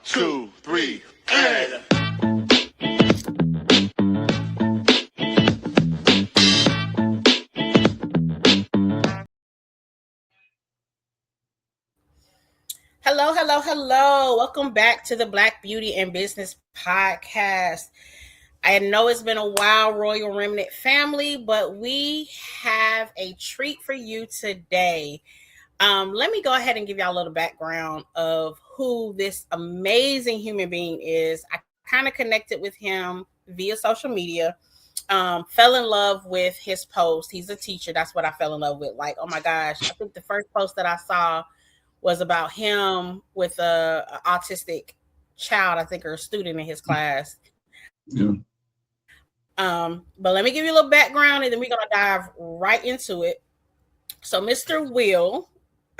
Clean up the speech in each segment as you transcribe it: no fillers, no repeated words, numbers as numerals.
2, 3, and. Hello, hello, hello. Welcome back to the Black Beauty and Business Podcast. I know it's been a while, Royal Remnant family, but we have a treat for you today. Let me go ahead and give y'all a little background of who this amazing human being is. I kind of connected with him via social media. Fell in love with his post. He's a teacher. That's what I fell in love with. Like, oh my gosh, I think the first post that I saw was about him with a autistic child, I think, or a student in his class. Yeah. But let me give you a little background, and then we're gonna dive right into it. So, Mr. Will,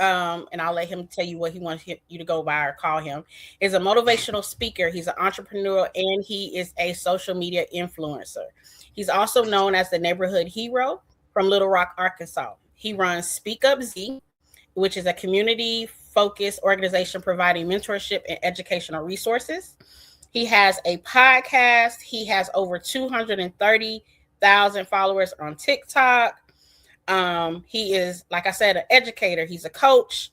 and I'll let him tell you what he wants you to go by or call him, is a motivational speaker. He's an entrepreneur, and he is a social media influencer. He's also known as the neighborhood hero from Little Rock, Arkansas. He runs Speak Up Zee, which is a community-focused organization providing mentorship and educational resources. He has a podcast. He has over 230,000 followers on TikTok. He is, like I said, an educator. He's a coach,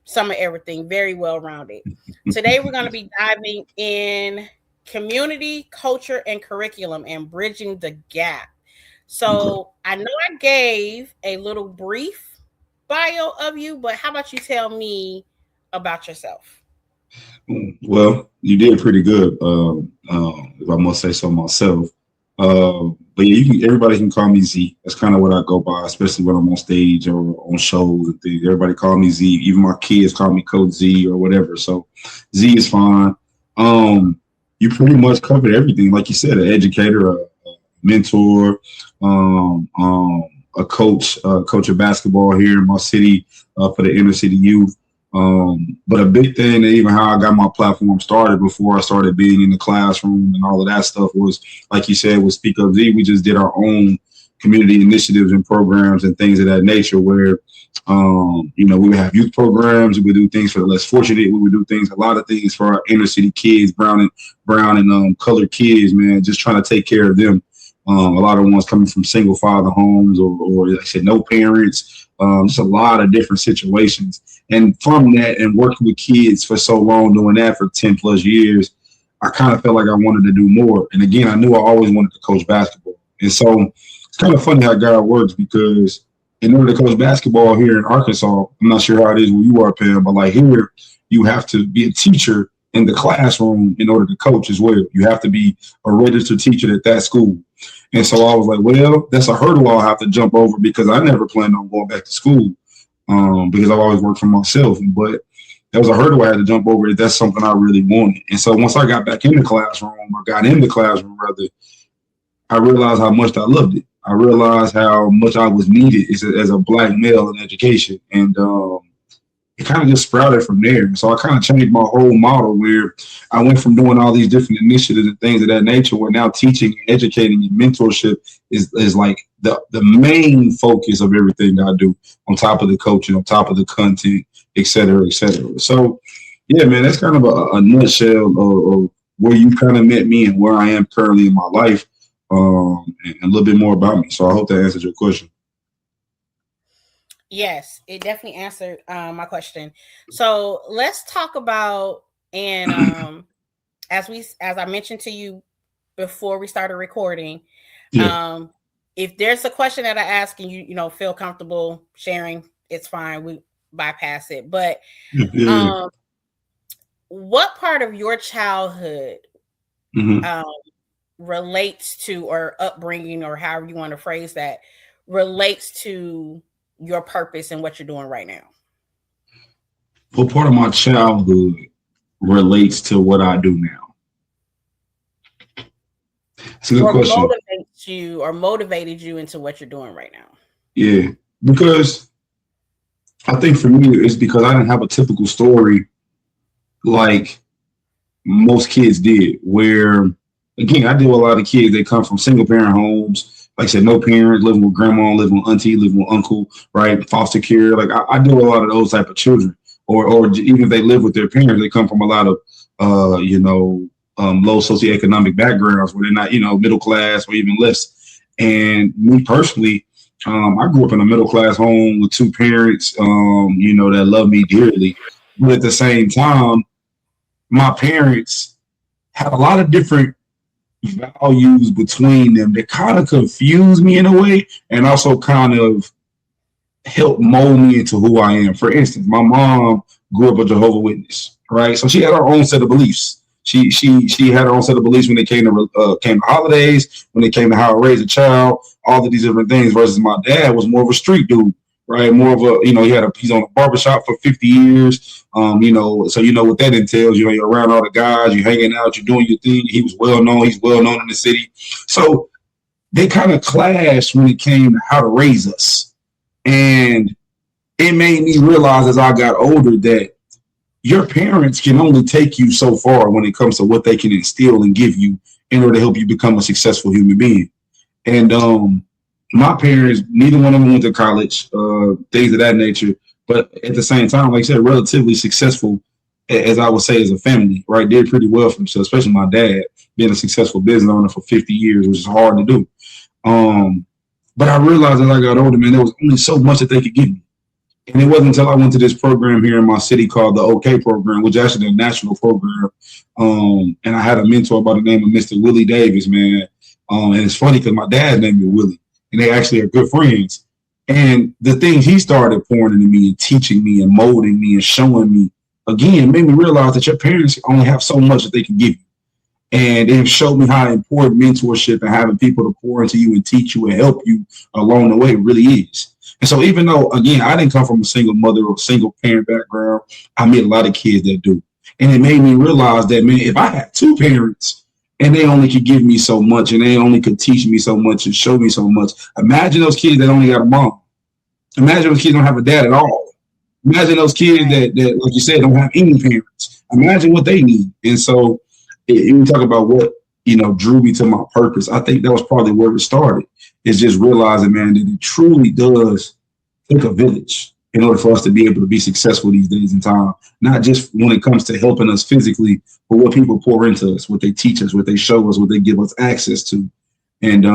some of everything, very well-rounded. Today, we're going to be diving in community, culture, and curriculum and bridging the gap. So I know I gave a little brief bio of you, but how about you tell me about yourself? Well, you did pretty good, if I must say so myself. But yeah, everybody can call me Z. That's kind of what I go by, especially when I'm on stage or on shows and things. Everybody call me Z. Even my kids call me Coach Z or whatever. So Z is fine. You pretty much covered everything, like you said, an educator, a mentor, a coach of basketball here in my city for the inner city youth. But a big thing, and even how I got my platform started before I started being in the classroom and all of that stuff was, like you said, with Speak Up Z, we just did our own community initiatives and programs and things of that nature where, we would have youth programs, we would do things for the less fortunate, we would do a lot of things for our inner city kids, brown and colored kids, man, just trying to take care of them. A lot of ones coming from single father homes or like I said, no parents, just a lot of different situations. And from that and working with kids for so long, doing that for 10 plus years, I kind of felt like I wanted to do more. And again, I knew I always wanted to coach basketball. And so it's kind of funny how God works, because in order to coach basketball here in Arkansas, I'm not sure how it is where you are, Pam, but like here, you have to be a teacher in the classroom in order to coach as well. You have to be a registered teacher at that school. And so I was like, well, that's a hurdle I'll have to jump over, because I never planned on going back to school because I've always worked for myself. But that was a hurdle I had to jump over if that's something I really wanted. And so once I got back in the classroom, or got in the classroom rather, I realized how much I loved it. I realized how much I was needed as a Black male in education. And it kind of just sprouted from there. So I kind of changed my whole model, where I went from doing all these different initiatives and things of that nature, where now teaching, educating, and mentorship is like the main focus of everything I do, on top of the coaching, on top of the content, et cetera, et cetera. So yeah, man, that's kind of a nutshell of where you kind of met me and where I am currently in my life, and a little bit more about me. So I hope that answered your question. Yes, it definitely answered my question. So let's talk about, and as I mentioned to you before we started recording, Yeah. If there's a question that I ask and you feel comfortable sharing, it's fine. We bypass it. But Yeah. what part of your childhood Mm-hmm. relates to, or upbringing, or however you want to phrase that, relates to your purpose and what you're doing right now? What part of my childhood relates to what I do now? It's a good question. Motivates you, or motivated you into what you're doing right now? Yeah, because I think for me, it's because I didn't have a typical story like most kids did, where, again, I deal with a lot of kids that come from single parent homes, like I said, no parents, living with grandma, living with auntie, living with uncle, right? Foster care. Like I deal with a lot of those type of children, or even if they live with their parents, they come from a lot of low socioeconomic backgrounds where they're not, middle class or even less. And me personally, I grew up in a middle class home with two parents, that love me dearly. But at the same time, my parents had a lot of different values between them that kind of confused me in a way, and also kind of helped mold me into who I am. For instance, my mom grew up a Jehovah's Witness, right? So she had her own set of beliefs. She had her own set of beliefs when it came to holidays, when it came to how to raise a child, all of these different things. Versus my dad was more of a street dude, right? More of a, he's on a barbershop for 50 years. So you know what that entails. You're around all the guys, you're hanging out, you're doing your thing. He was well known. He's well known in the city. So they kind of clashed when it came to how to raise us. And it made me realize as I got older that your parents can only take you so far when it comes to what they can instill and give you in order to help you become a successful human being. And my parents, neither one of them went to college, things of that nature. But at the same time, like I said, relatively successful, as I would say, as a family, right? Did pretty well for themselves, especially my dad, being a successful business owner for 50 years, which is hard to do. But I realized as I got older, man, there was only so much that they could give me. And it wasn't until I went to this program here in my city called the OK program, which is actually a national program. And I had a mentor by the name of Mr. Willie Davis, man. And it's funny because my dad's name is Willie, and they actually are good friends. And the things he started pouring into me and teaching me and molding me and showing me, again, made me realize that your parents only have so much that they can give you. And it showed me how important mentorship and having people to pour into you and teach you and help you along the way really is. And so even though, again, I didn't come from a single mother or single parent background, I met a lot of kids that do. And it made me realize that, man, if I had two parents and they only could give me so much and they only could teach me so much and show me so much, imagine those kids that only got a mom. Imagine those kids don't have a dad at all. Imagine those kids that like you said, don't have any parents. Imagine what they need. And so we talk about what, drew me to my purpose. I think that was probably where it started. Is just realizing, man, that it truly does take a village in order for us to be able to be successful these days and time. Not just when it comes to helping us physically, but what people pour into us, what they teach us, what they show us, what they give us access to. And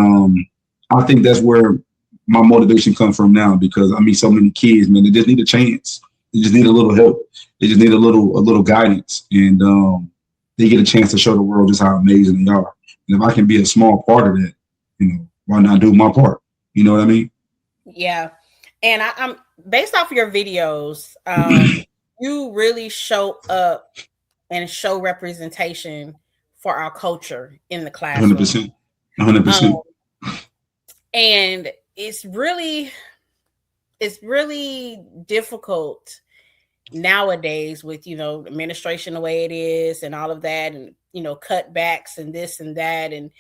I think that's where my motivation comes from now, because I meet so many kids, man, they just need a chance. They just need a little help. They just need a little guidance. And they get a chance to show the world just how amazing they are. And if I can be a small part of that, why not do my part? You know what I mean? Yeah. And I'm based off of your videos, you really show up and show representation for our culture in the classroom. 100%. And it's really difficult nowadays with, administration the way it is and all of that, and, cutbacks and this and that. And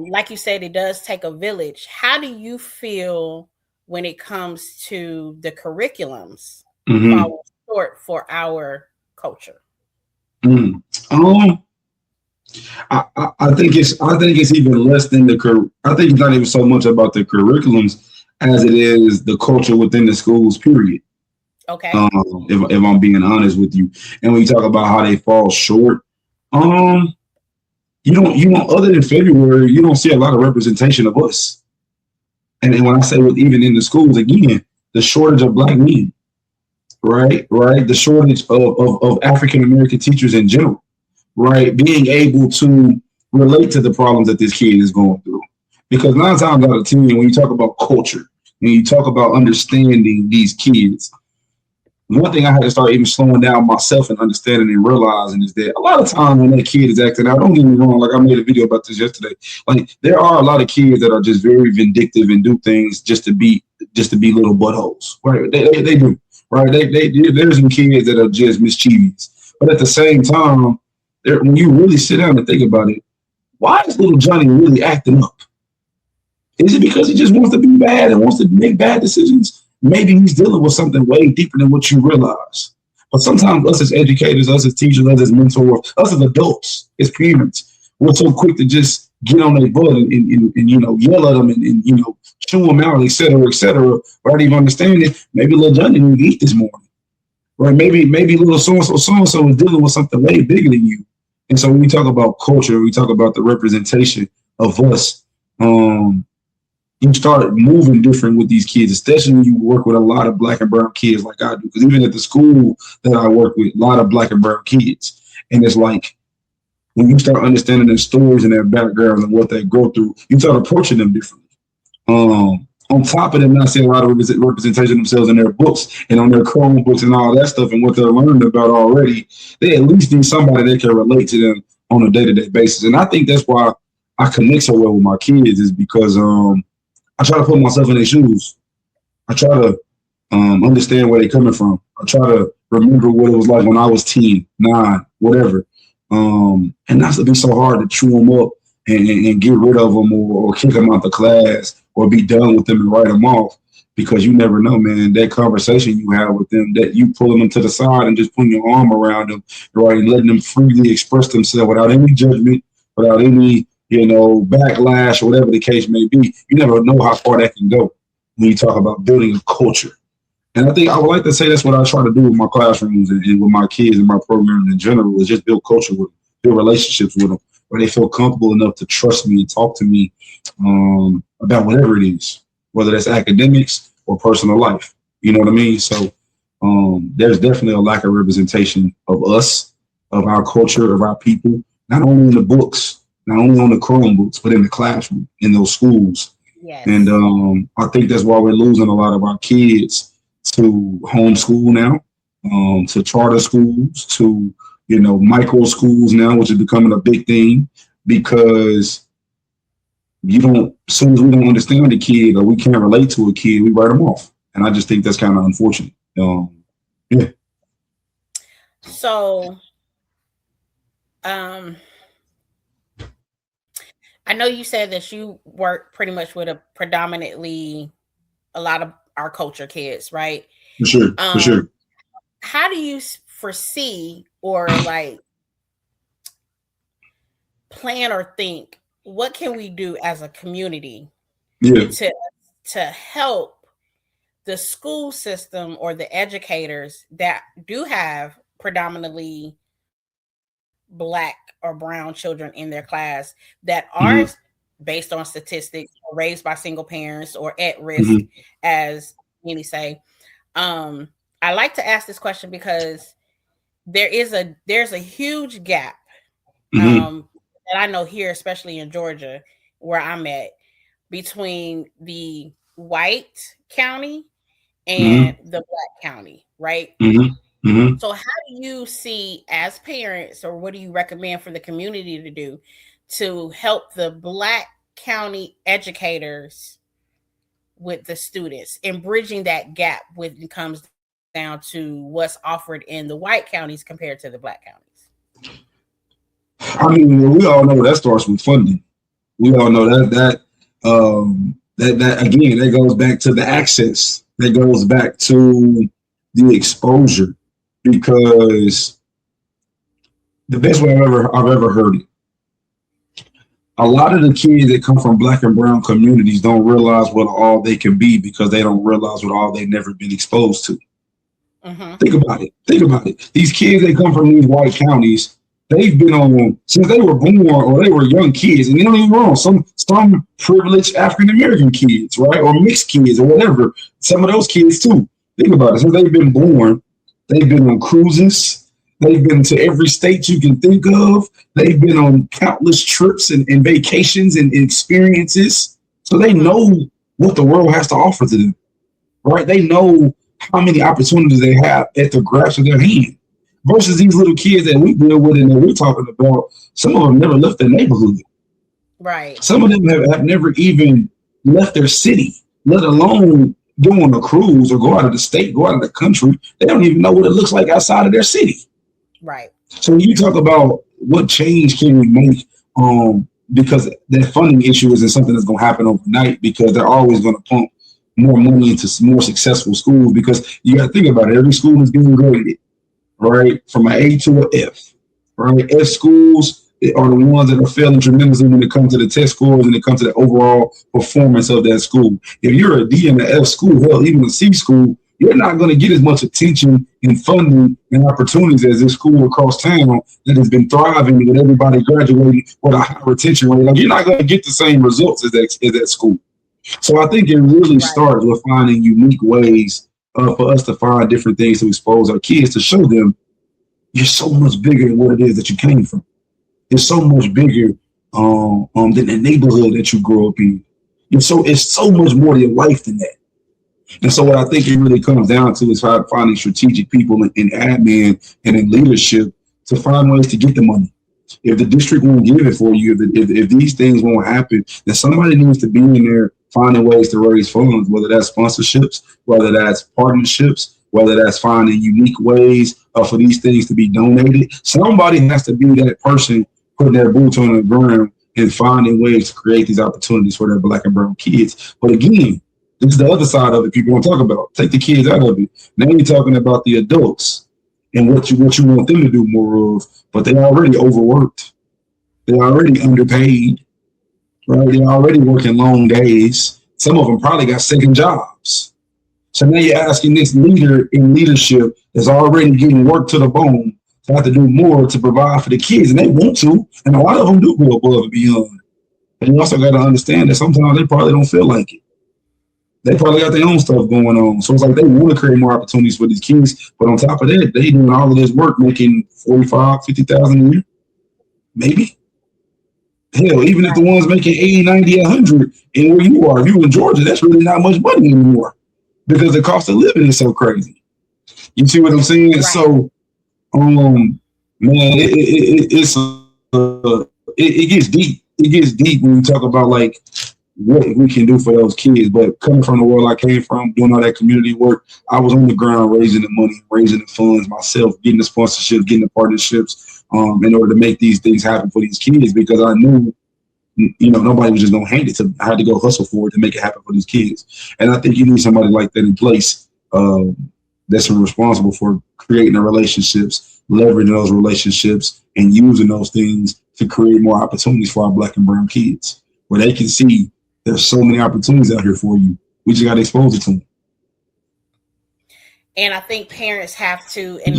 like you said, it does take a village. How do you feel when it comes to the curriculums for our culture? I think it's even less than I think it's not even so much about the curriculums as it is the culture within the schools, period. Okay. If I'm being honest with you. And when you talk about how they fall short, you don't, other than February, you don't see a lot of representation of us. And when I say even in the schools, again, the shortage of Black men, right? The shortage of African-American teachers in general, right? Being able to relate to the problems that this kid is going through. Because 9 times out of 10, when you talk about culture, when you talk about understanding these kids, one thing I had to start even slowing down myself and understanding and realizing is that a lot of times when that kid is acting out, don't get me wrong, like I made a video about this yesterday, like there are a lot of kids that are just very vindictive and do things just to be little buttholes, right? They do, right? There's some kids that are just mischievous. But at the same time, when you really sit down and think about it, why is little Johnny really acting up? Is it because he just wants to be bad and wants to make bad decisions? Maybe he's dealing with something way deeper than what you realize. But sometimes us as educators, us as teachers, us as mentors, us as adults, as parents, we're so quick to just get on their butt and yell at them and chew them out, et cetera, without even understanding maybe little Johnny didn't eat this morning. right? Maybe little so and so is dealing with something way bigger than you. And so when we talk about culture, we talk about the representation of us. You start moving different with these kids, especially when you work with a lot of black and brown kids like I do. Because even at the school that I work with, a lot of black and brown kids, and it's like when you start understanding their stories and their backgrounds and what they go through, you start approaching them differently. On top of them not seeing a lot of representation of themselves in their books and on their Chromebooks and all that stuff and what they're learning about already, they at least need somebody that can relate to them on a day-to-day basis. And I think that's why I connect so well with my kids, is because I try to put myself in their shoes. I try to understand where they're coming from. I try to remember what it was like when I was 10, 9, whatever. And not to be so hard to chew them up and get rid of them or kick them out the class or be done with them and write them off, because you never know, man. That conversation you have with them, that you pulling them to the side and just putting your arm around them, right, and letting them freely express themselves without any judgment, without any, backlash or whatever the case may be. You never know how far that can go when you talk about building a culture. And I think I would like to say that's what I try to do with my classrooms and with my kids and my programs in general, is just build culture with them, build relationships with them, where they feel comfortable enough to trust me and talk to me about whatever it is, whether that's academics or personal life. You know what I mean? So there's definitely a lack of representation of us, of our culture, of our people, not only in the books, not only on the Chromebooks, but in the classroom, in those schools. Yes. And I think that's why we're losing a lot of our kids to homeschool now, to charter schools, to micro schools now, which is becoming a big thing, because as soon as we don't understand the kid or we can't relate to a kid, we write them off. And I just think that's kind of unfortunate. Yeah. So, I know you said that you work pretty much with a lot of our culture kids, right? For sure. How do you foresee or plan or think, what can we do as a community to help the school system or the educators that do have predominantly Black or brown children in their class that are based on statistics, or raised by single parents or at risk, as many say? I like to ask this question because there's a huge gap that I know here, especially in Georgia, where I'm at, between the white county and the Black county, right? So how do you see, as parents, or what do you recommend for the community to do to help the Black county educators with the students and bridging that gap when it comes down to what's offered in the white counties compared to the Black counties? I mean, we all know that starts with funding. We all know that again, that goes back to the access. That goes back to the exposure. Because the best way I've ever heard it, a lot of the kids that come from Black and brown communities don't realize what all they can be, because they don't realize what all they've never been exposed to. Think about it. These kids that come from these white counties, they've been on since they were born, or they were young kids, and you don't even wrong. Some privileged African American kids, right, or mixed kids, or whatever. Some of those kids too. Think about it. Since they've been born, they've been on cruises. They've been to every state you can think of. They've been on countless trips and vacations and experiences. So they know what the world has to offer to them, right? They know how many opportunities they have at the grasp of their hand. Versus these little kids that we deal with and that we're talking about, some of them never left their neighborhood. Right. Some of them have never even left their city, let alone go on a cruise or go out of the state, go out of the country. They don't even know what it looks like outside of their city. Right. So when you talk about what change can we make, because that funding issue isn't something that's going to happen overnight, because they're always going to pump more money into more successful schools, because you got to think about it. Every school is being graded, right, from an A to an F, right? F schools are the ones that are failing tremendously when it comes to the test scores and it comes to the overall performance of that school. If you're a D and an F school, hell, even a C school, you're not going to get as much attention and funding and opportunities as this school across town that has been thriving with everybody graduating with a high retention rate. Like, you're not going to get the same results as that school. So I think it really starts with finding unique ways for us to find different things to expose our kids, to show them you're so much bigger than what it is that you came from. You're so much bigger than the neighborhood that you grew up in. And so it's so much more to your life than that. And so what I think it really comes down to is finding strategic people in admin and in leadership to find ways to get the money. If the district won't give it for you, if these things won't happen, then somebody needs to be in there finding ways to raise funds, whether that's sponsorships, whether that's partnerships, whether that's finding unique ways for these things to be donated. Somebody has to be that person putting their boots on the ground and finding ways to create these opportunities for their Black and brown kids. But again, this is the other side of it people don't talk about. Take the kids out of it. Now you're talking about the adults and what you want them to do more of, but they're already overworked. They're already underpaid, right? They're already working long days. Some of them probably got second jobs. So now you're asking this leader in leadership that's already getting work to the bone to have to do more to provide for the kids, and they want to, and a lot of them do go above and beyond. And you also got to understand that sometimes they probably don't feel like it. They probably got their own stuff going on. So it's like they want to create more opportunities for these kids. But on top of that, they doing all of this work making 45, 50,000 a year. Maybe. Hell, even if the ones making 80, 90, 100 and where you are, if you in Georgia, that's really not much money anymore because the cost of living is so crazy. You see what I'm saying? Right. So, man, it gets deep. It gets deep when you talk about like what we can do for those kids. But coming from the world I came from, doing all that community work, I was on the ground raising the money, raising the funds myself, getting the sponsorships, getting the partnerships in order to make these things happen for these kids, because I knew, nobody was just going to hand it to me. I had to go hustle for it to make it happen for these kids. And I think you need somebody like that in place that's responsible for creating the relationships, leveraging those relationships, and using those things to create more opportunities for our Black and brown kids, where they can see there's so many opportunities out here for you. We just got to expose it to them. And I think parents have to, and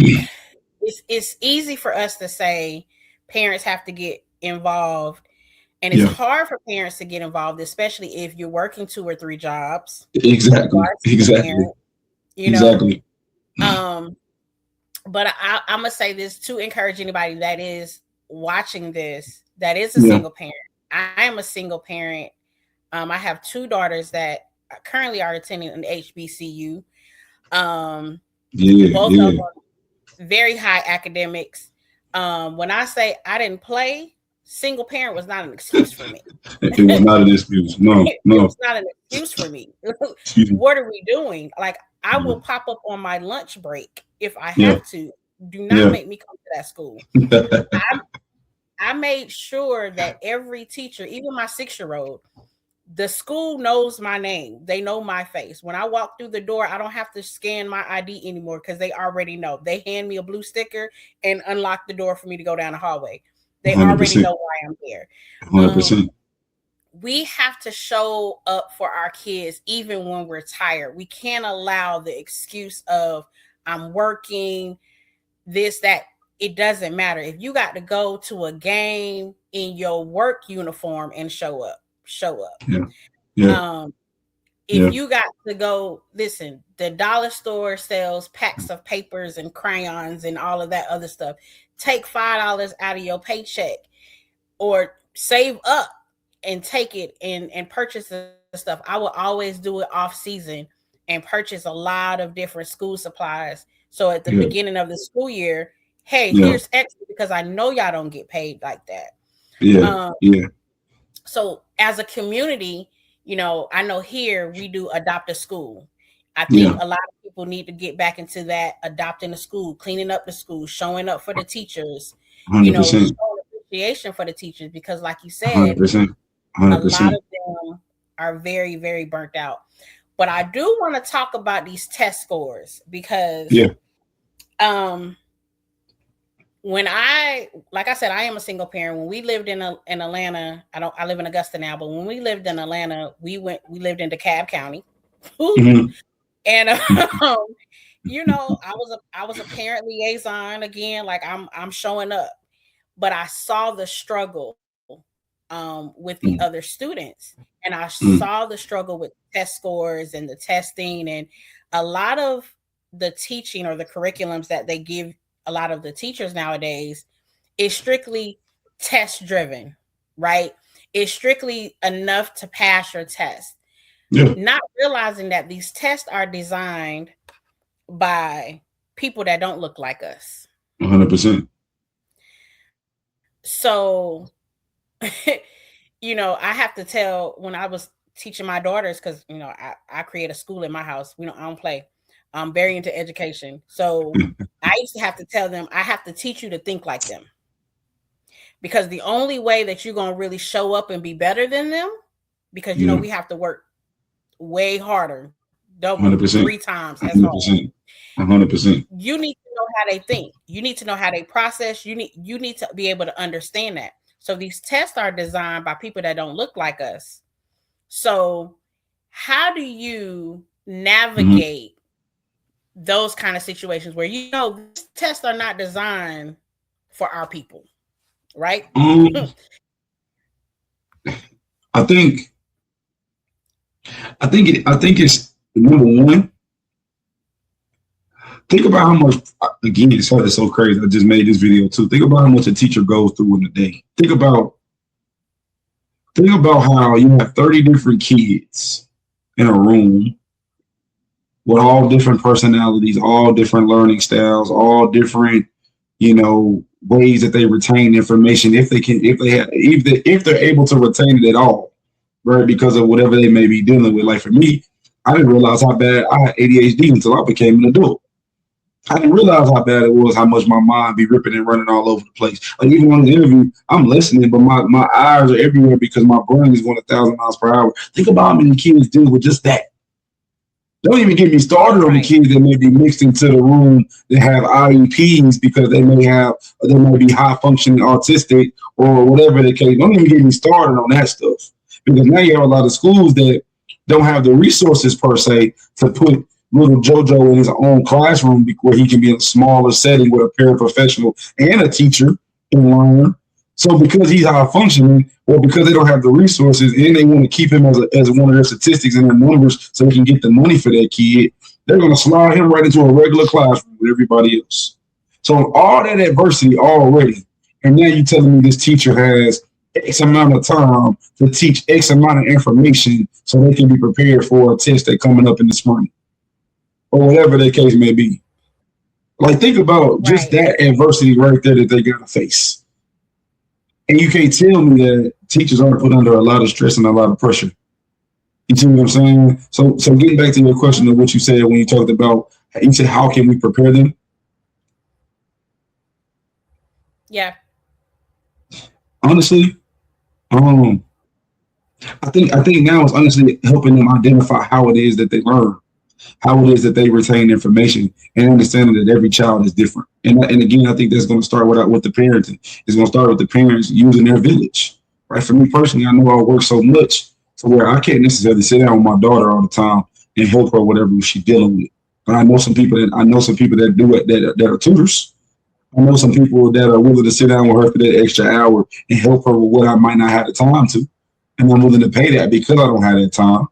it's easy for us to say parents have to get involved. And it's hard for parents to get involved, especially if you're working 2 or 3 jobs. Exactly. Parent, exactly. But I'm going to say this to encourage anybody that is watching this, that is a single parent. I am a single parent. I have 2 daughters that currently are attending an HBCU. Both of them very high academics. When I say I didn't play, single parent was not an excuse for me. It was not an excuse. No. It was not an excuse for me. What are we doing? Like, I will pop up on my lunch break if I have to. Do not make me come to that school. I made sure that every teacher, even my 6-year-old, the school knows my name. They know my face. When I walk through the door, I don't have to scan my ID anymore because they already know. They hand me a blue sticker and unlock the door for me to go down the hallway. They 100%. Already know why I'm here. 100%. We have to show up for our kids even when we're tired. We can't allow the excuse of I'm working, this, that. It doesn't matter. If you got to go to a game in your work uniform and show up. If you got to go, listen, the dollar store sells packs of papers and crayons and all of that other stuff. Take $5 out of your paycheck or save up and take it and purchase the stuff. I will always do it off season and purchase a lot of different school supplies. So at the beginning of the school year, hey, here's extra because I know y'all don't get paid like that. So as a community, I know here we do adopt a school. I think a lot of people need to get back into that, adopting a school, cleaning up the school, showing up for the teachers, 100%. Showing appreciation for the teachers, because like you said, 100%. a lot of them are very, very burnt out. But I do want to talk about these test scores because when like I said, I am a single parent. When we lived in Atlanta, I live in Augusta now, but when we lived in Atlanta, we lived in DeKalb County. And I was a parent liaison again. Like I'm showing up, but I saw the struggle with the other Mm, students, and I mm, saw the struggle with test scores and the testing, and a lot of the teaching or the curriculums that they give a lot of the teachers nowadays is strictly test driven, right? It's strictly enough to pass your test, yeah, not realizing that these tests are designed by people that don't look like us. 100%. So, I have to tell when I was teaching my daughters, because I create a school in my house. I don't play. I'm very into education. So I used to have to tell them, I have to teach you to think like them. Because the only way that you're gonna really show up and be better than them, because Yeah, we have to work way harder, double, three 100%. times as hard. 100%. 100%. You need to know how they think. You need to know how they process. You need to be able to understand that. So these tests are designed by people that don't look like us. So how do you Mm-hmm. navigate those kind of situations where these tests are not designed for our people, right? Um, I think I think it's number one. Think about how much. Again, it's so crazy. I just made this video too. Think about how much a teacher goes through in a day. Think about how you have 30 different kids in a room with all different personalities, all different learning styles, all different, ways that they retain information if they can, if they're able to retain it at all, right? Because of whatever they may be dealing with. Like for me, I didn't realize how bad I had ADHD until I became an adult. I didn't realize how bad it was, how much my mind be ripping and running all over the place. Like even on the interview, I'm listening, but my eyes are everywhere because my brain is going 1,000 miles per hour. Think about how many kids deal with just that. Don't even get me started on the Right. kids that may be mixed into the room that have IEPs because they might be high functioning autistic or whatever the case. Don't even get me started on that stuff because now you have a lot of schools that don't have the resources per se to put little JoJo in his own classroom where he can be in a smaller setting with a paraprofessional and a teacher and learn. So because he's high functioning, or because they don't have the resources and they want to keep him as one of their statistics and their numbers so they can get the money for that kid, they're going to slide him right into a regular classroom with everybody else. So all that adversity already, and now you're telling me this teacher has X amount of time to teach X amount of information so they can be prepared for a test that's coming up in the spring or whatever the case may be. Like think about just Right. that adversity right there that they got to face. And you can't tell me that teachers aren't put under a lot of stress and a lot of pressure. You see what I'm saying? So getting back to your question of what you said when you talked about, you said, how can we prepare them? Yeah. Honestly, um, I think now it's honestly helping them identify how it is that they learn, how it is that they retain information, and understanding that every child is different. And again, I think that's going to start with the parenting. It's going to start with the parents using their village. Right? For me personally, I know I work so much to where I can't necessarily sit down with my daughter all the time and help her whatever she's dealing with. But I know some people that do it that are tutors. I know some people that are willing to sit down with her for that extra hour and help her with what I might not have the time to. And I'm willing to pay that because I don't have that time.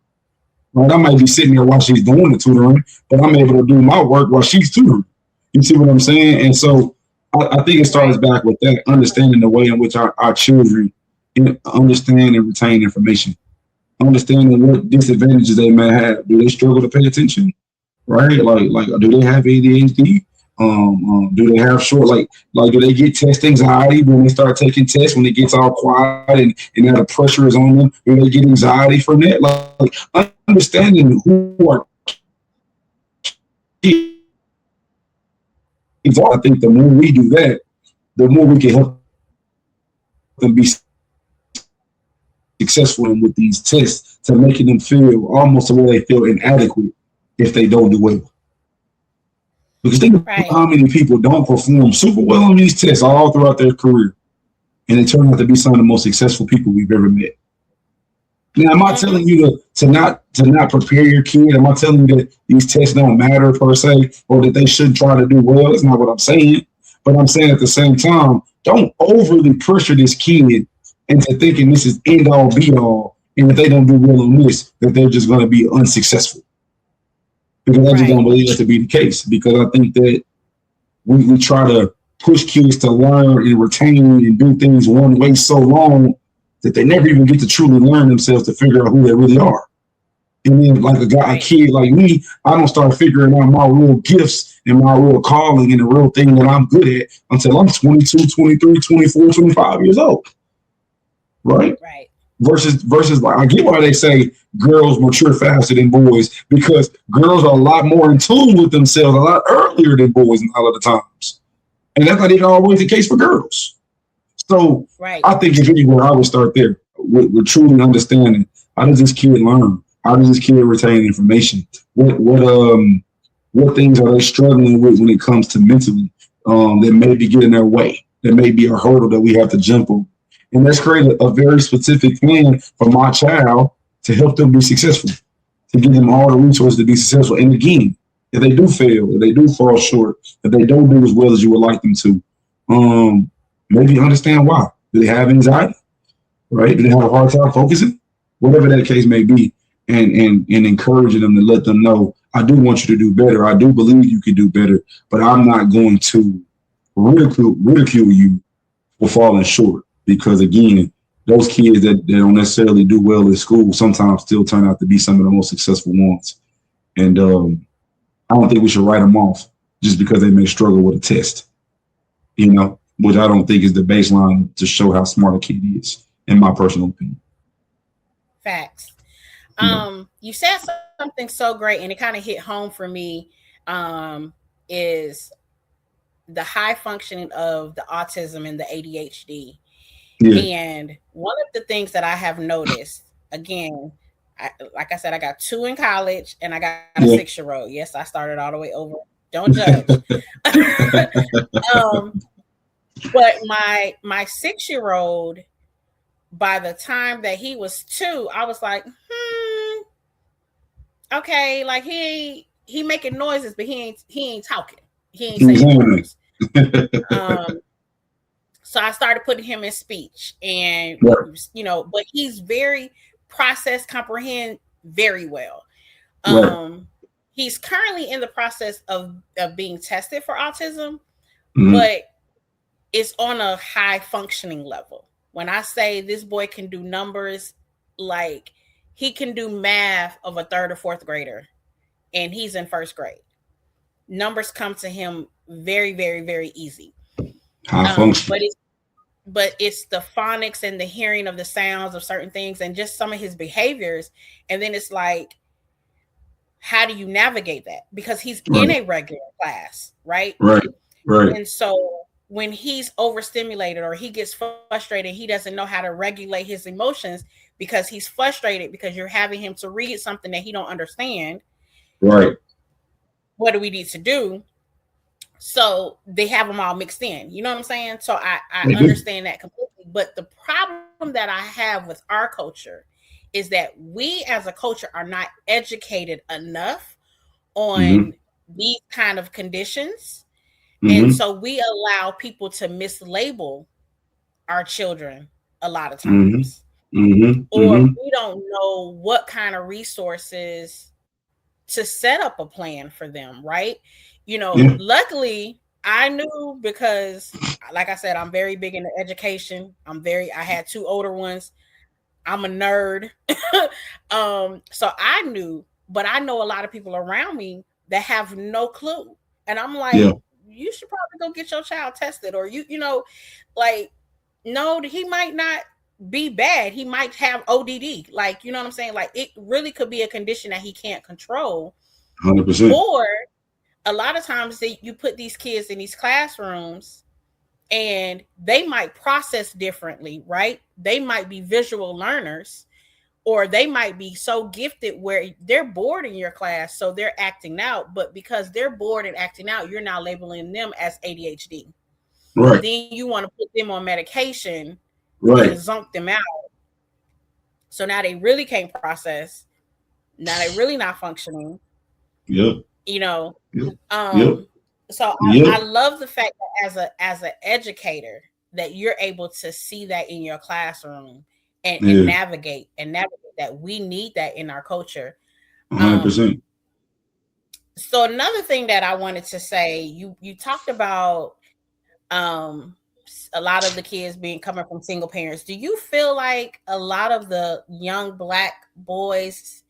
Right? I might be sitting there while she's doing the tutoring, but I'm able to do my work while she's tutoring. You see what I'm saying? And so I think it starts Right. back with that, understanding the way in which our children understand and retain information, understanding what disadvantages they may have. Do they struggle to pay attention? Right? Like do they have ADHD? Do they have short do they get test anxiety when they start taking tests when it gets all quiet and now the pressure is on them? Do they get anxiety from that? Like understanding who are kids are. I think the more we do that, the more we can help them be successful with these tests to making them feel almost the way they feel inadequate if they don't do well. Because think about Right. how many people don't perform super well on these tests all throughout their career, and they turn out to be some of the most successful people we've ever met. Now, am I telling you to not prepare your kid? Am I telling you that these tests don't matter per se, or that they shouldn't try to do well? That's not what I'm saying. But I'm saying at the same time, don't overly pressure this kid into thinking this is end all be all, and if they don't do well on this, that they're just going to be unsuccessful. Because I just don't believe that to be the case. Because I think that we try to push kids to learn and retain and do things one way so long that they never even get to truly learn themselves to figure out who they really are. And then like a kid like me, I don't start figuring out my real gifts and my real calling and the real thing that I'm good at until I'm 22, 23, 24, 25 years old. Right? Right. Versus like I get why they say girls mature faster than boys, because girls are a lot more in tune with themselves a lot earlier than boys a lot of the times. And that's not even always the case for girls. So I think if anywhere, I would start there with truly understanding how does this kid learn? How does this kid retain information? What things are they struggling with when it comes to mentally that may be getting their way? That may be a hurdle that we have to jump on. And let's create a very specific plan for my child to help them be successful, to give them all the resources to be successful. And again, if they do fail, if they do fall short, if they don't do as well as you would like them to, maybe understand why. Do they have anxiety? Right? Do they have a hard time focusing? Whatever that case may be, and encouraging them to let them know, I do want you to do better. I do believe you can do better, but I'm not going to ridicule you for falling short. Because again, those kids that don't necessarily do well in school sometimes still turn out to be some of the most successful ones. And I don't think we should write them off just because they may struggle with a test, which I don't think is the baseline to show how smart a kid is, in my personal opinion. Facts. You said something so great, and it kind of hit home for me, is the high functioning of the autism and the ADHD. Yeah. And one of the things that I have noticed, again, like I said, I got 2 in college and I got a 6-year-old. Yes, I started all the way over. Don't judge. But my 6-year-old, by the time that he was 2, I was like, okay, like he making noises, but he ain't talking. He ain't saying words. So I started putting him in speech, and but he's very comprehend very well. He's currently in the process of being tested for autism, but it's on a high functioning level. When I say this boy can do numbers, like he can do math of a 3rd or 4th grader, and he's in 1st grade. Numbers come to him very, very, very easy. But it's the phonics and the hearing of the sounds of certain things and just some of his behaviors. And then it's like, how do you navigate that? Because he's in a regular class, right? Right. And so when he's overstimulated or he gets frustrated, he doesn't know how to regulate his emotions because he's frustrated because you're having him to read something that he don't understand. Right. What do we need to do? So they have them all mixed in. You know what I'm saying? So I understand that completely. But the problem that I have with our culture is that we as a culture are not educated enough on these kind of conditions. And so we allow people to mislabel our children a lot of times. Or we don't know what kind of resources to set up a plan for them, right? Luckily, I knew because, like I said, I'm very big into education. I had 2 older ones. I'm a nerd. So I knew, but I know a lot of people around me that have no clue. And I'm like, you should probably go get your child tested, or no, he might not be bad. He might have ODD. Like, you know what I'm saying? Like, it really could be a condition that he can't control. 100%. Or a lot of times you put these kids in these classrooms and they might process differently, right? They might be visual learners, or they might be so gifted where they're bored in your class, so they're acting out. But because they're bored and acting out, you're now labeling them as ADHD. Right. Then you want to put them on medication and zonk them out. So now they really can't process. Now they really not functioning. Yep. You know, Yep. Yep. um, so I Yep. love the fact that as an educator that you're able to see that in your classroom and Yeah. navigate that. We need that in our culture. hundred Um, percent. so another thing that I wanted to say, you talked about um a lot of the kids being coming from single parents. Do you feel like a lot of the young Black boys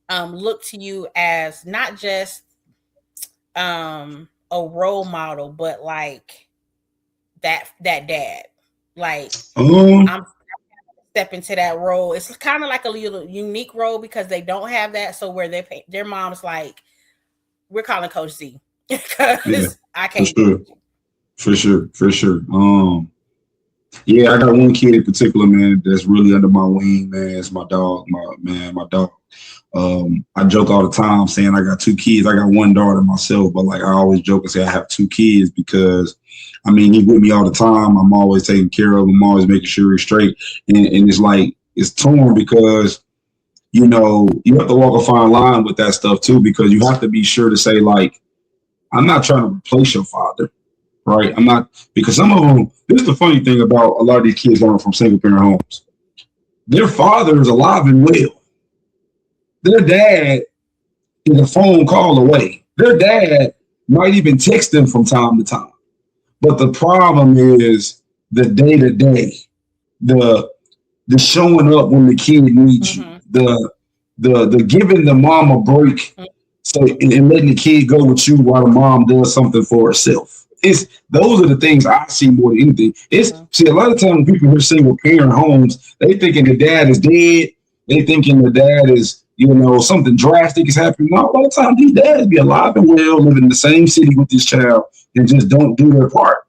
look to you as not just a role model, but like that dad? Like Um. I'm step into that role. It's kind of like a little unique role because they don't have that. So where their mom's like, we're calling Coach Z Yeah. because I For can't do sure. it. For sure. For sure. Yeah, I got one kid in particular, man, that's really under my wing, man. It's my dog, my dog. I joke all the time saying I got two kids. I got one daughter myself, but like I always joke and say I have two kids because I mean he's with me all the time. I'm always taking care of him, I'm always making sure he's straight. And it's like it's torn because you have to walk a fine line with that stuff too, because you have to be sure to say, like, I'm not trying to replace your father. Right. I'm not, because some of them, this is the funny thing about a lot of these kids going from single parent homes. Their father is alive and well. Their dad is a phone call away. Their dad might even text them from time to time. But the problem is the day to day, the the showing up when the kid needs you, Mm-hmm. the giving the mom a break, so and letting the kid go with you while the mom does something for herself. It's those are the things I see more than anything. It's Mm-hmm. see a lot of times when people hear single parent homes, they thinking the dad is dead. They thinking the dad is something drastic is happening. No, by the time these dads be alive and well, living in the same city with this child, and just don't do their part.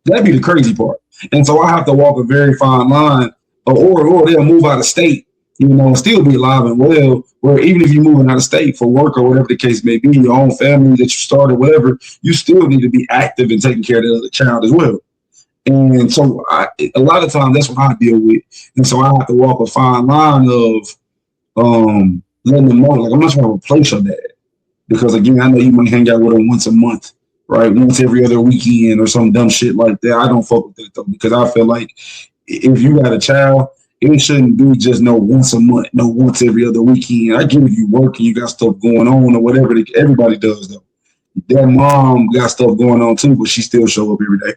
That'd be the crazy part. And so I have to walk a very fine line, or they'll move out of state, and still be alive and well. Where even if you're moving out of state for work or whatever the case may be, your own family that you started, whatever, you still need to be active and taking care of the other child as well. And so a lot of times that's what I deal with. And so I have to walk a fine line of letting them know, like, I'm not trying to replace your dad. Because again, I know you might hang out with them once a month, right? Once every other weekend or some dumb shit like that. I don't fuck with that though, because I feel like if you got a child, it shouldn't be just no once a month, no once every other weekend. I get if you work and you got stuff going on or whatever. Everybody does though. Their mom got stuff going on too, but she still show up every day.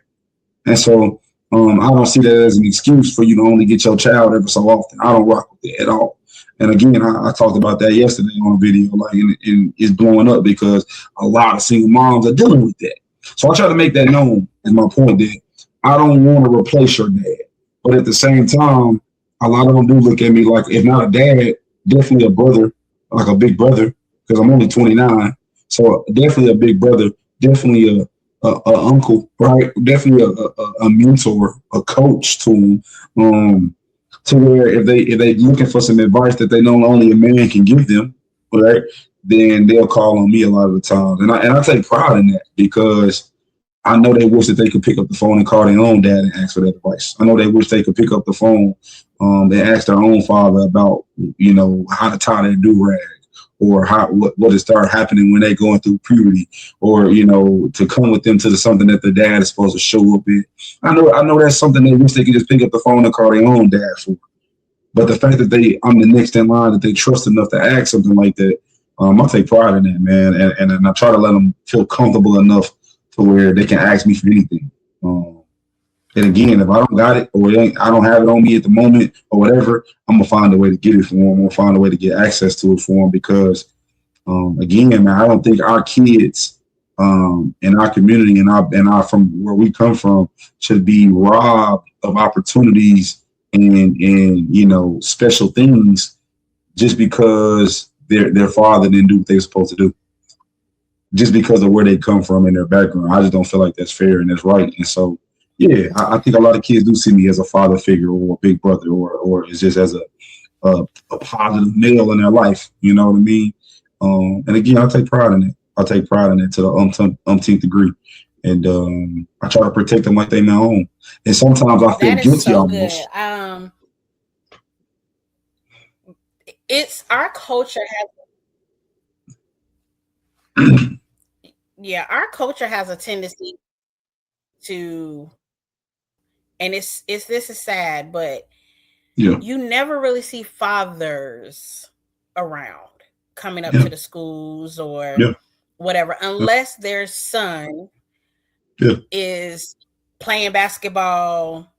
And so I don't see that as an excuse for you to only get your child every so often. I don't rock with that at all. And again, I talked about that yesterday on a video, like, and it's blowing up because a lot of single moms are dealing with that. So I try to make that known is my point that I don't want to replace your dad. But at the same time, a lot of them do look at me like, if not a dad, definitely a brother, like a big brother, because I'm only 29. So definitely a big brother, definitely a uncle, right? Definitely a mentor, a coach to them. To where if they looking for some advice that they know only a man can give them, right? Then they'll call on me a lot of the times, and I take pride in that because I know they wish that they could pick up the phone and call their own dad and ask for that advice. I know they wish they could pick up the phone and ask their own father about how to tie their do rag, or what is start happening when they going through puberty, or to come with them to something that the dad is supposed to show up in. I know that's something they wish they could just pick up the phone and call their own dad for. But the fact that I'm the next in line, that they trust enough to ask something like that, I take pride in that, man, and I try to let them feel comfortable enough to where they can ask me for anything. And again, if I don't got it, or I don't have it on me at the moment or whatever, I'm gonna find a way to get it for them. I'm gonna find a way to get access to it for them because, again, man, I don't think our kids in our community and our from where we come from should be robbed of opportunities and special things just because their father didn't do what they were supposed to do. Just because of where they come from and their background. I just don't feel like that's fair and that's right. And so, yeah, I think a lot of kids do see me as a father figure or a big brother or it's just as a positive male in their life. You know what I mean? And again, I take pride in it. I take pride in it to the umpteenth degree. And I try to protect them like they my own. And sometimes I feel That is guilty so good. almost. It's our culture our culture has a tendency to, and it's this is sad, but Yeah. you never really see fathers around coming up Yeah. to the schools or Yeah. whatever, Yeah. unless their son Yeah. is playing basketball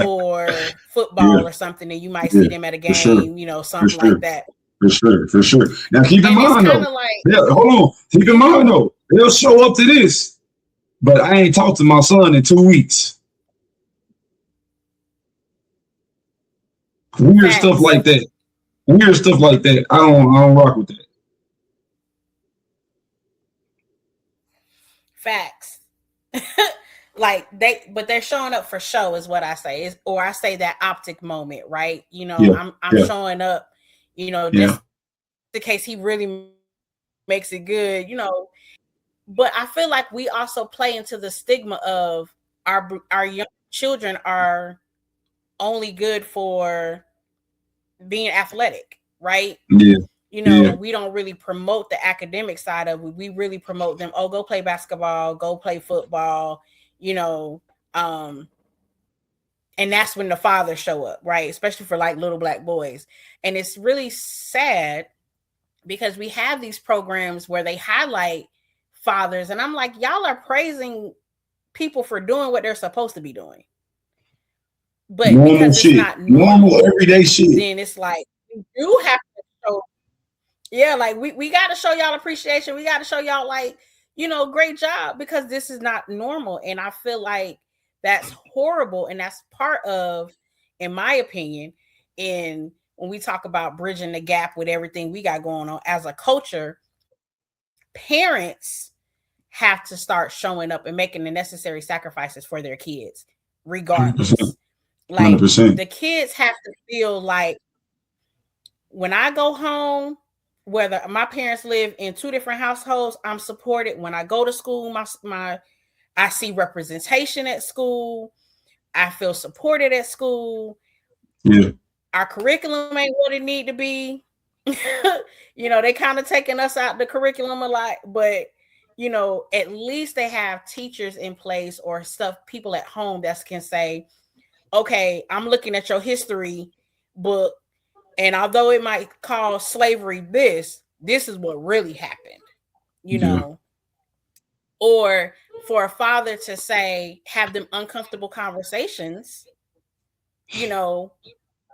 or Yeah. football or something, and you might see Yeah. them at a For sure. game, For something sure. like that. For sure. For sure. Now keep in And it's mind kind though. of like, Yeah, hold on. Keep in mind though. They'll show up to this, but I ain't talked to my son in 2 weeks. Weird stuff facts, like that. Weird stuff like that. I don't rock with that. facts. Like but they're showing up for show is what I say, or I say that optic moment, right? Yeah. I'm Yeah. showing up, Yeah. just in case he really makes it good, but I feel like we also play into the stigma of our young children are only good for being athletic, right? Yeah. Yeah. We don't really promote the academic side of it. We really promote them, oh, go play basketball, go play football, you know, um, and that's when the fathers show up, right? Especially for like little black boys. And it's really sad because we have these programs where they highlight fathers, and I'm like, y'all are praising people for doing what they're supposed to be doing. But Normal because it's shit. not Normal normal, everyday shit. then it's like you do have to show, yeah, like we got to show y'all appreciation. We got to show y'all like, great job, because this is not normal. And I feel like that's horrible. And that's part of, in my opinion, in when we talk about bridging the gap with everything we got going on as a culture, parents have to start showing up and making the necessary sacrifices for their kids, 100%. regardless. Like 100%. the kids have to feel like when I go home, whether my parents live in two different households, I'm supported. When I go to school, I see representation at school. I feel supported at school. Yeah. Our curriculum ain't what it need to be. They kind of taking us out the curriculum a lot, but at least they have teachers in place or people at home that can say, okay, I'm looking at your history book, and although it might call slavery this is what really happened, Yeah. or for a father to say, have them uncomfortable conversations,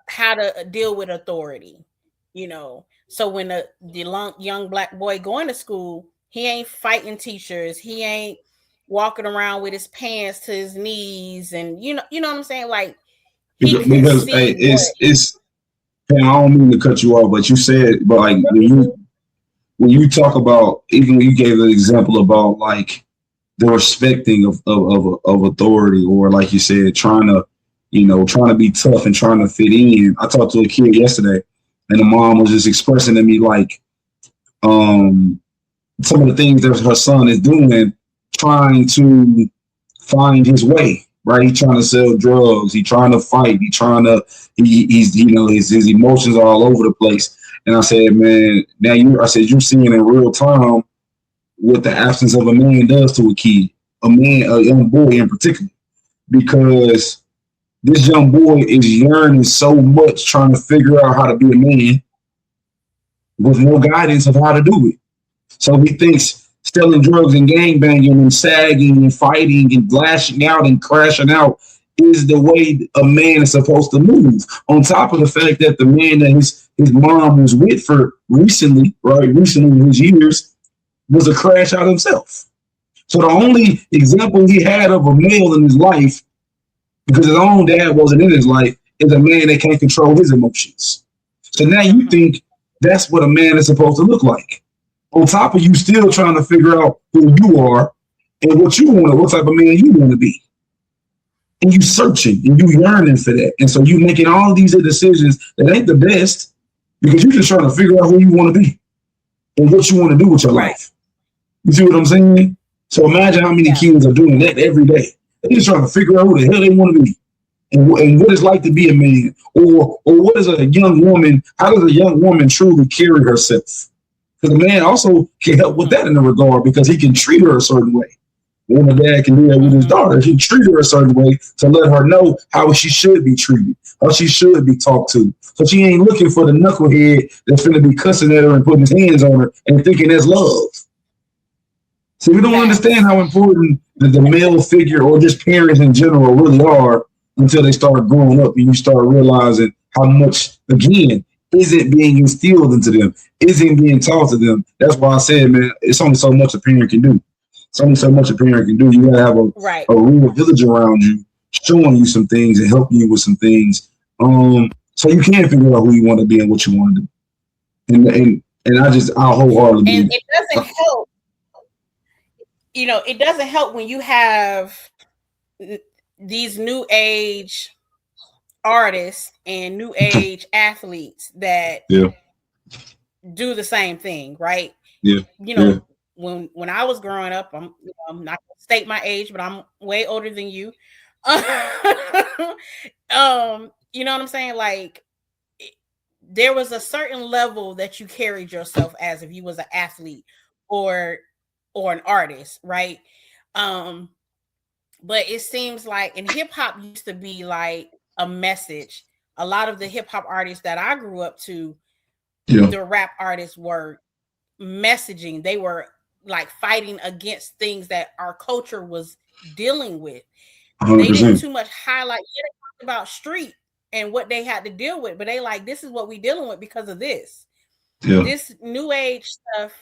how to deal with authority, so when the young black boy going to school, he ain't fighting teachers, he ain't walking around with his pants to his knees, and you know what I'm saying, like he can Because hey, see what. it's I don't mean to cut you off, but you said, but like when you talk about, even when you gave an example about like the respecting of authority, or like you said, trying to be tough and trying to fit in. I talked to a kid yesterday, and the mom was just expressing to me like some of the things that her son is doing, trying to find his way. Right, he's trying to sell drugs. He's trying to fight. He's his emotions are all over the place. And I said, man, I said, you're seeing in real time what the absence of a man does to a kid, a young boy in particular, because this young boy is yearning so much, trying to figure out how to be a man with no guidance of how to do it. So he thinks selling drugs and gangbanging and sagging and fighting and lashing out and crashing out is the way a man is supposed to move. On top of the fact that the man that his mom was with for recently in his years, was a crash out himself. So the only example he had of a male in his life, because his own dad wasn't in his life, is a man that can't control his emotions. So now you think that's what a man is supposed to look like. On top of you still trying to figure out who you are and what type of man you want to be. And you searching and you yearning for that. And so you making all these decisions that ain't the best, because you're just trying to figure out who you want to be and what you want to do with your life. You see what I'm saying? So imagine how many kids are doing that every day. They're just trying to figure out who the hell they want to be and what it's like to be a man, or what is a young woman? How does a young woman truly carry herself? Because the man also can help with that in a regard because he can treat her a certain way. When a dad can do that with his daughter, he treat her a certain way to let her know how she should be treated, how she should be talked to. So she ain't looking for the knucklehead that's going to be cussing at her and putting his hands on her and thinking that's love. So we don't understand how important the male figure or just parents in general really are until they start growing up and you start realizing how much, again, isn't being instilled into them, isn't being taught to them. That's why I said, man, it's only so much a parent can do. It's only so much a parent can do. You gotta have a real village around you, showing you some things and helping you with some things, so you can figure out who you want to be and what you want to do. And I wholeheartedly. And it doesn't help. It doesn't help when you have these new age artists and new age athletes that do the same thing, right? When I was growing up, I'm not gonna state my age, but I'm way older than you. You know what I'm saying? Like, there was a certain level that you carried yourself as if you was an athlete or an artist, right? But it seems like, and hip hop used to be like a message. A lot of the hip hop artists that I grew up to, the rap artists were messaging. They were like fighting against things that our culture was dealing with. 100%. They didn't too much highlight. They talked about street and what they had to deal with, but they like, this is what we dealing with because of this. This new age stuff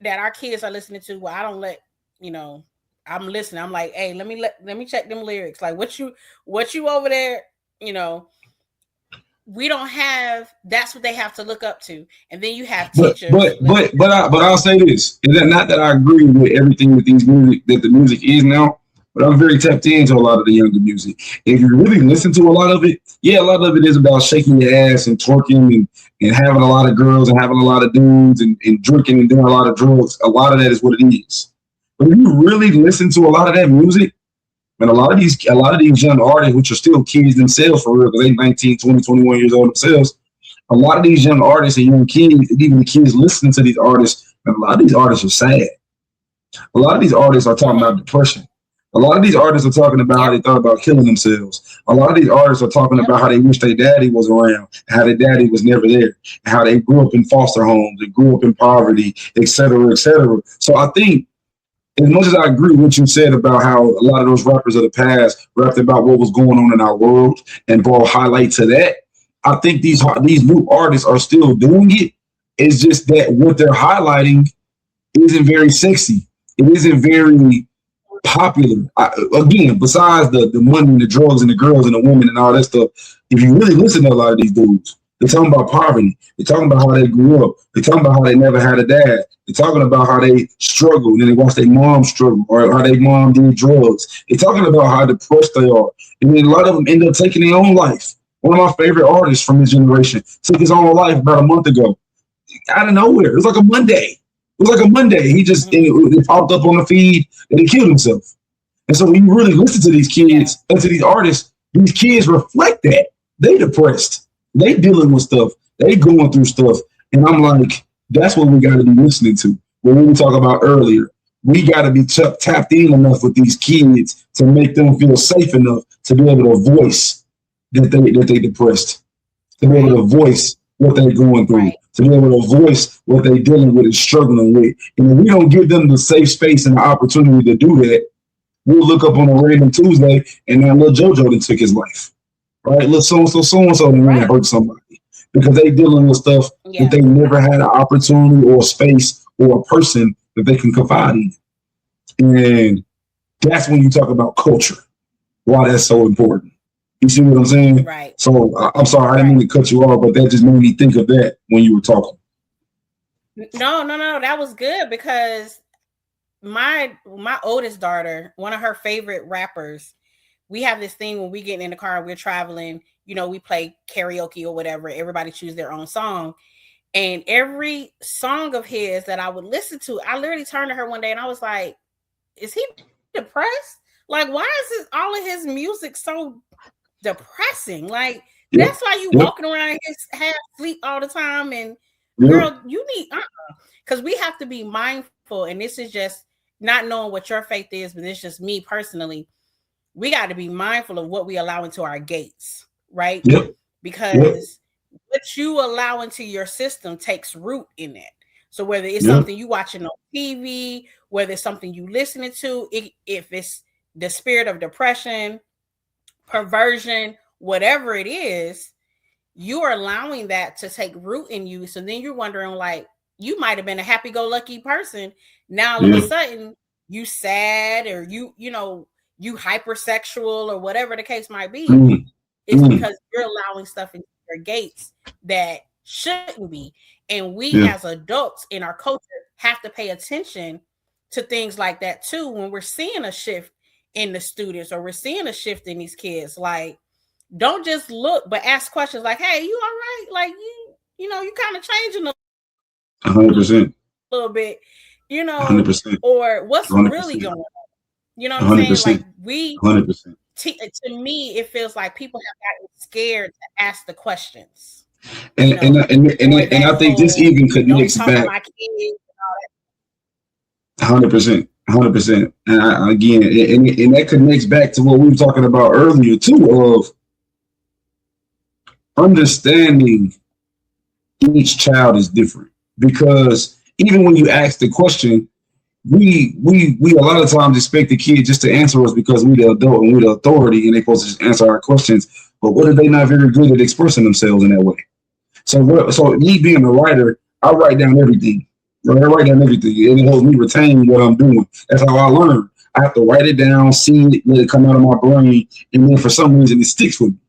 that our kids are listening to. Well, I don't let I'm listening. I'm like, hey, let me check them lyrics. Like, what you over there? We don't have. That's what they have to look up to, and then you have teachers. But I'll say this: is that not that I agree with everything with these music that the music is now, but I'm very tapped into a lot of the younger music. If you really listen to a lot of it, a lot of it is about shaking your ass and twerking and having a lot of girls and having a lot of dudes and drinking and doing a lot of drugs. A lot of that is what it is. But if you really listen to a lot of that music, and a lot of these young artists, which are still kids themselves for real, because they 19, 20, 21 years old themselves, a lot of these young artists and young kids, and even the kids listening to these artists, and a lot of these artists are sad. A lot of these artists are talking about depression. A lot of these artists are talking about how they thought about killing themselves. A lot of these artists are talking about how they wish their daddy was around, how their daddy was never there, and how they grew up in foster homes, they grew up in poverty, et cetera, et cetera. So I think, as much as I agree with what you said about how a lot of those rappers of the past rapped about what was going on in our world and brought highlight to that, I think these new artists are still doing it. It's just that what they're highlighting isn't very sexy. It isn't very popular. Again, besides the money and the drugs and the girls and the women and all that stuff, if you really listen to a lot of these dudes, they're talking about poverty. They're talking about how they grew up. They're talking about how they never had a dad. They're talking about how they struggled and they watched their mom struggle, or how their mom did drugs. They're talking about how depressed they are. And then a lot of them end up taking their own life. One of my favorite artists from his generation took his own life about a month ago. Out of nowhere. It was like a Monday. He just it popped up on the feed and he killed himself. And so when you really listen to these kids and to these artists, these kids reflect that. They depressed. They dealing with stuff. They going through stuff. And I'm like, that's what we got to be listening to. What we were talking about earlier, we got to be tapped in enough with these kids to make them feel safe enough to be able to voice that they depressed, to be able to voice what they're going through, to be able to voice what they're dealing with and struggling with. And if we don't give them the safe space and the opportunity to do that, we'll look up on a random Tuesday and now little JoJo done took his life. Right? Little so-and-so done hurt somebody because they dealing with stuff that they never had an opportunity or a space or a person that they can confide in. And that's when you talk about culture, why that's so important. You see what I'm saying? Right. So I'm sorry, I didn't mean to cut you off, but that just made me think of that when you were talking. No, that was good because my oldest daughter, one of her favorite rappers, we have this thing when we get in the car and we're traveling, we play karaoke or whatever. Everybody choose their own song. And every song of his that I would listen to, I literally turned to her one day and I was like, is he depressed? Like, why is all of his music so depressing. Like Yep. that's why you Yep. walking around half sleep all the time. And Yep. girl, you need because we have to be mindful. And this is just not knowing what your faith is, but it's just me personally. We got to be mindful of what we allow into our gates, right? Yep. Because what you allow into your system takes root in it. So whether it's something you watching on TV, whether it's something you listening to, if it's the spirit of depression, perversion, whatever it is, you are allowing that to take root in you. So then you're wondering, like, you might have been a happy-go-lucky person. Now all of a sudden you sad, or you hypersexual, or whatever the case might be. It's because you're allowing stuff into your gates that shouldn't be. And we as adults in our culture have to pay attention to things like that too. When we're seeing a shift in the students, or we're seeing a shift in these kids, like, don't just look, but ask questions like, hey, you all right? Like, you kind of changing 100%. a little bit, 100%. or what's 100%. really going on? You know what I'm 100%. saying? Like, we 100%. To me, it feels like people have gotten scared to ask the questions. And I think this even connects back. 100%, 100%. And again, that connects back to what we were talking about earlier too, of understanding each child is different. Because even when you ask the question, we a lot of times expect the kid just to answer us because we the adult and we the authority, and they're supposed to just answer our questions. But what if they not very good at expressing themselves in that way? So me being a writer, I write down everything. Right? I write down everything, and it helps me retain what I'm doing. That's how I learn. I have to write it down, see it, let it come out of my brain, and then for some reason it sticks with me.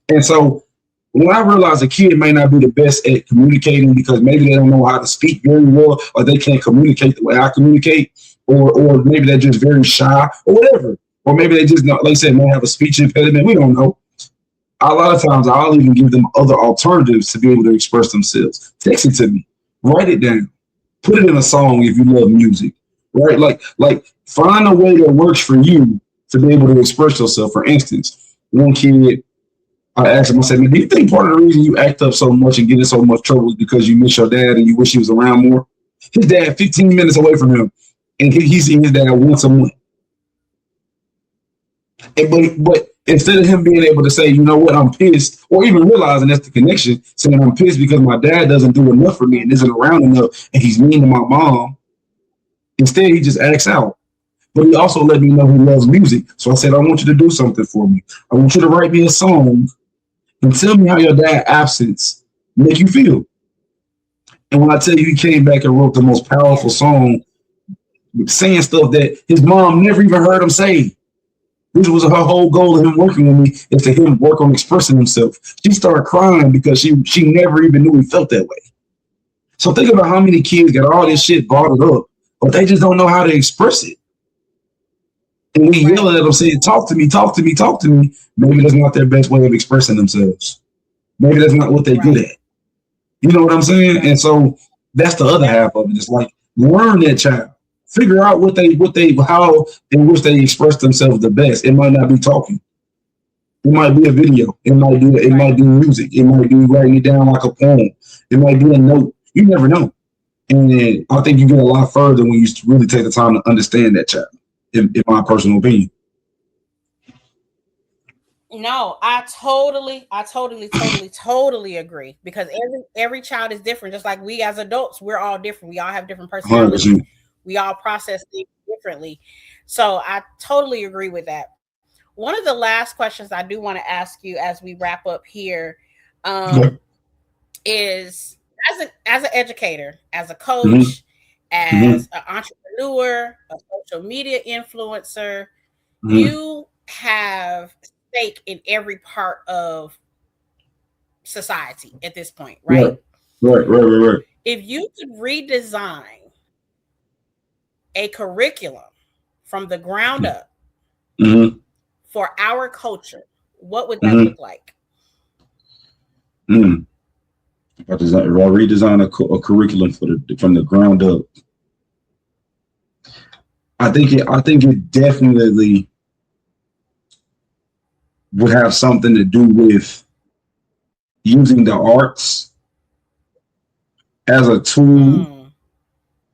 And so when I realize a kid may not be the best at communicating because maybe they don't know how to speak very well, or they can't communicate the way I communicate, or maybe they're just very shy, or whatever. Or maybe they just, like I said, may have a speech impediment. We don't know. A lot of times I'll even give them other alternatives to be able to express themselves. Text it to me. Write it down. Put it in a song if you love music. Right? Like find a way that works for you to be able to express yourself. For instance, one kid, I asked him, I said, man, do you think part of the reason you act up so much and get in so much trouble is because you miss your dad and you wish he was around more? His dad 15 minutes away from him, and he's seeing his dad once a month. But instead of him being able to say, you know what, I'm pissed, or even realizing that's the connection, saying I'm pissed because my dad doesn't do enough for me and isn't around enough, and he's mean to my mom, instead he just acts out. But he also let me know he loves music. So I said, I want you to do something for me. I want you to write me a song and tell me how your dad's absence make you feel. And when I tell you, he came back and wrote the most powerful song, saying stuff that his mom never even heard him say. This was her whole goal of him working with me, is to him work on expressing himself. She started crying because she never even knew he felt that way. So think about how many kids got all this shit bottled up, but they just don't know how to express it. And we yelling at them saying, talk to me, talk to me, talk to me. Maybe that's not their best way of expressing themselves. Maybe that's not what they're good at. You know what I'm saying? And so that's the other half of it. It's like, learn that child. Figure out how in which they express themselves the best. It might not be talking. It might be a video. It might be music. It might be writing it down like a poem. It might be a note. You never know. And I think you get a lot further when you really take the time to understand that child, in my personal opinion. No, I totally agree, because every child is different. Just like we as adults, we're all different. We all have different personalities. 100%. We all process things differently. So I totally agree with that. One of the last questions I do want to ask you as we wrap up here is, as an educator, as a coach, as an entrepreneur, a social media influencer, you have stake in every part of society at this point, right? Right. If you could redesign a curriculum from the ground up for our culture, what would that look like? If I redesign a curriculum from the ground up, I think it definitely would have something to do with using the arts as a tool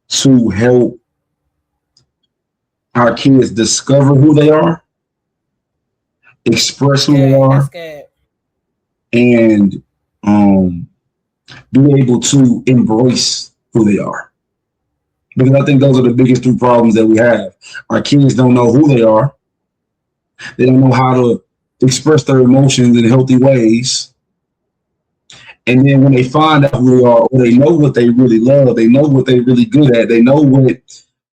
to help our kids discover who they are, express who they That's are, good. and be able to embrace who they are. Because I think those are the biggest two problems that we have. Our kids don't know who they are. They don't know how to express their emotions in healthy ways. And then when they find out who they are, or they know what they really love, they know what they're really good at, they know what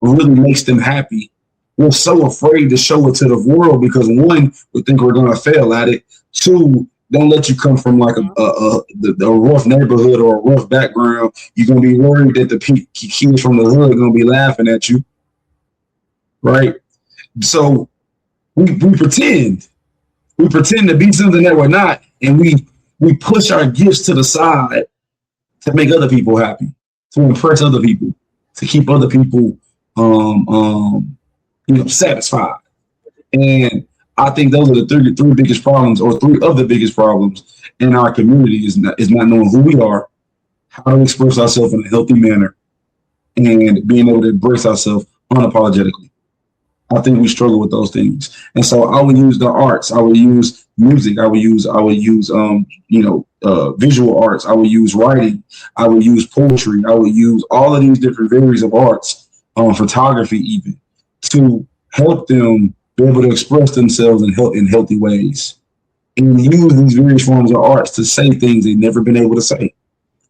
really makes them happy, we're so afraid to show it to the world because one, we think we're going to fail at it. Two, don't let you come from like a rough neighborhood or a rough background. You're going to be worried that the kids from the hood are going to be laughing at you, right? So we pretend to be something that we're not, and we push our gifts to the side to make other people happy, to impress other people, to keep other people satisfied. And I think those are the three biggest problems, or three of the biggest problems in our community is not knowing who we are, how to express ourselves in a healthy manner, and being able to embrace ourselves unapologetically. I think we struggle with those things. And so I would use the arts. I would use music. I would use visual arts. I would use writing. I would use poetry. I would use all of these different varieties of arts, photography even, to help them be able to express themselves in healthy ways. And use these various forms of arts to say things they've never been able to say,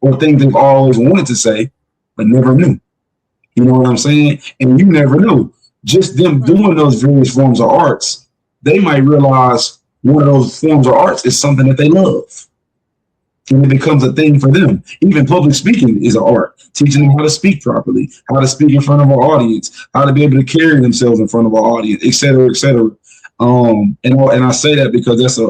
or things they've always wanted to say, but never knew. You know what I'm saying? And you never knew. Just them doing those various forms of arts, they might realize one of those forms of arts is something that they love. And it becomes a thing for them. Even public speaking is an art. Teaching them how to speak properly, how to speak in front of an audience, how to be able to carry themselves in front of an audience, et cetera, et cetera. And I say that because that's a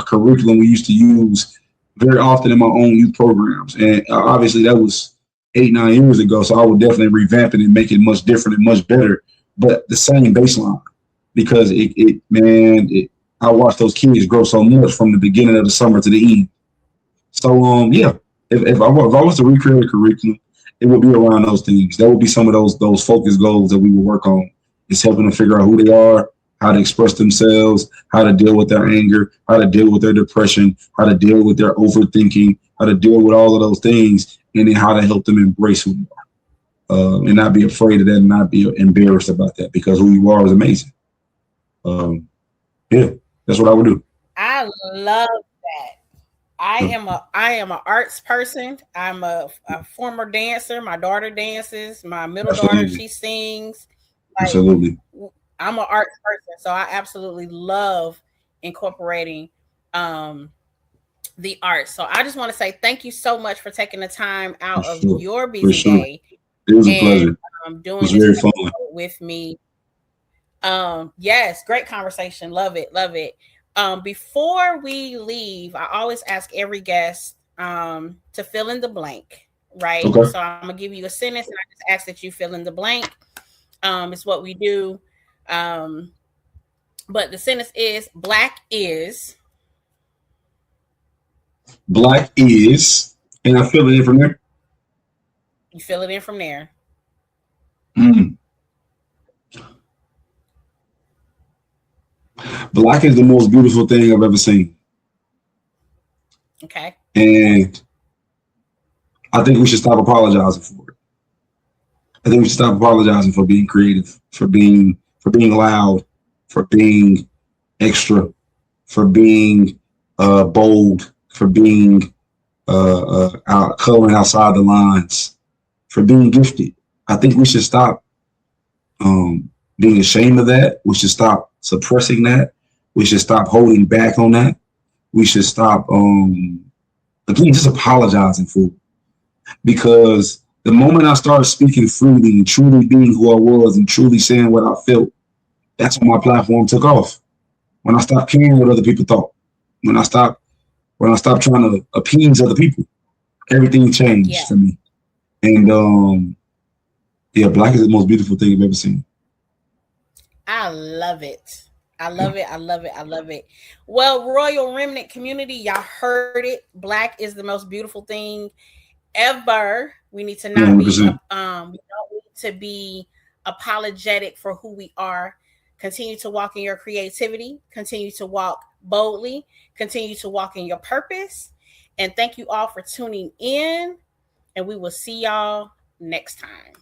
curriculum we used to use very often in my own youth programs. And obviously that was 8-9 years ago. So I would definitely revamp it and make it much different and much better. But the same baseline, because I watched those kids grow so much from the beginning of the summer to the end. So if I was to recreate a curriculum, it would be around those things. That would be some of those focus goals that we would work on. Is helping them figure out who they are, how to express themselves, how to deal with their anger, how to deal with their depression, how to deal with their overthinking, how to deal with all of those things, and then how to help them embrace who they are. And not be afraid of that and not be embarrassed about that, because who you are is amazing. That's what I would do. I love that. I am a arts person. I'm a former dancer. My daughter dances. My middle daughter, she sings. Absolutely. I'm an arts person, so I absolutely love incorporating the arts. So I just want to say thank you so much for taking the time out of your busy day. It was a pleasure. Doing it was very fun with me. Yes, great conversation. Love it. Before we leave, I always ask every guest to fill in the blank, right? Okay. So I'm gonna give you a sentence and I just ask that you fill in the blank. It's what we do. But the sentence is black is, and I fill it in from there. You fill it in from there. Black is the most beautiful thing I've ever seen. Okay. And I think we should stop apologizing for it. I think we should stop apologizing for being creative, for being loud, for being extra, for being bold, for being coloring outside the lines, for being gifted. I think we should stop being ashamed of that. We should stop suppressing that. We should stop holding back on that. We should stop, again, just apologizing for it. Because the moment I started speaking freely and truly being who I was and truly saying what I felt, that's when my platform took off. When I stopped caring what other people thought. When I stopped trying to appease other people, everything changed for me. And black is the most beautiful thing I've ever seen. I love it. I love it. I love it. I love it. Well, Royal Remnant community, y'all heard it. Black is the most beautiful thing ever. We need to not be 100%. we don't need to be apologetic for who we are. Continue to walk in your creativity, continue to walk boldly, continue to walk in your purpose. And thank you all for tuning in, and we will see y'all next time.